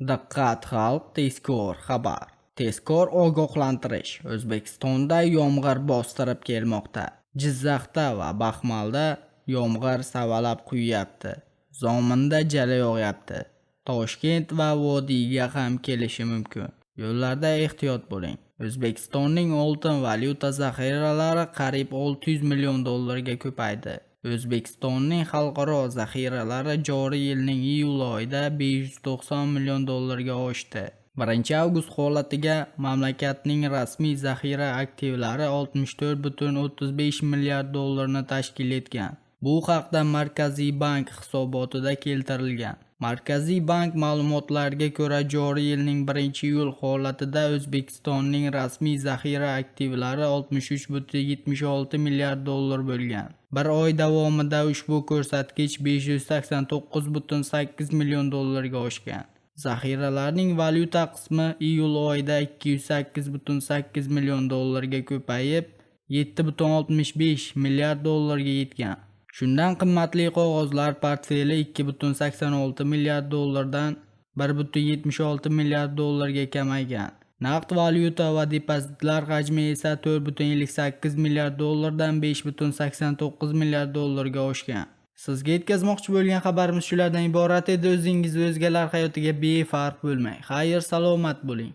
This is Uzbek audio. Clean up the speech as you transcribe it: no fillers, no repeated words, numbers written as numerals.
Diqqat xalq, tezkor xabar. Tezkor ogohlantirish. O'zbekistonda yomg'ir bostirib kelmoqda. Jizzaxda va Baxmalda yomg'ir savalab quyyapti. Zominda jala yog'yapti. Toshkent va Vodiyga ham kelishi mumkin. Yo'llarda ehtiyot bo'ling. O'zbekistonning oltin valyuta zaxiralari qariyb 600 million dollarga ko'paydi. O'zbekistonning xalqaro zaxiralari joriy yilning iyul oyida 590 million dollarga oshdi. 1-avgust holatiga mamlakatning rasmiy zaxira aktivlari 64,35 milliard dollarni tashkil etgan. Bu haqda Markaziy bank hisobotida keltirilgan. Markaziy bank ma'lumotlariga ko'ra, joriy yilning 1-iyul holatida O'zbekistonning rasmiy zaxira aktivlari 63,76 milliard dollar bo'lgan. Bir oy davomida ushbu ko'rsatkich 589,8 million dollarga oshgan. Zaxiralarning valyuta qismi iyul oyida 208,8 million dollarga ko'payib, 7,65 milliard dollarga yetgan. Shundan qimmatli qog'ozlar portfeli 2,86 milliard dollardan 1,76 milliard dollarga kamaygan. Naqd valyuta va depozitlar hajmi esa 4,58 milliard dollardan 5,89 milliard dollarga oshgan. Sizga yetkazmoqchi bo'lgan xabarimiz shulardan iborat edi. O'zingiz va o'zgalar hayotiga befarq bo'lmang. Xayr, salomat bo'ling.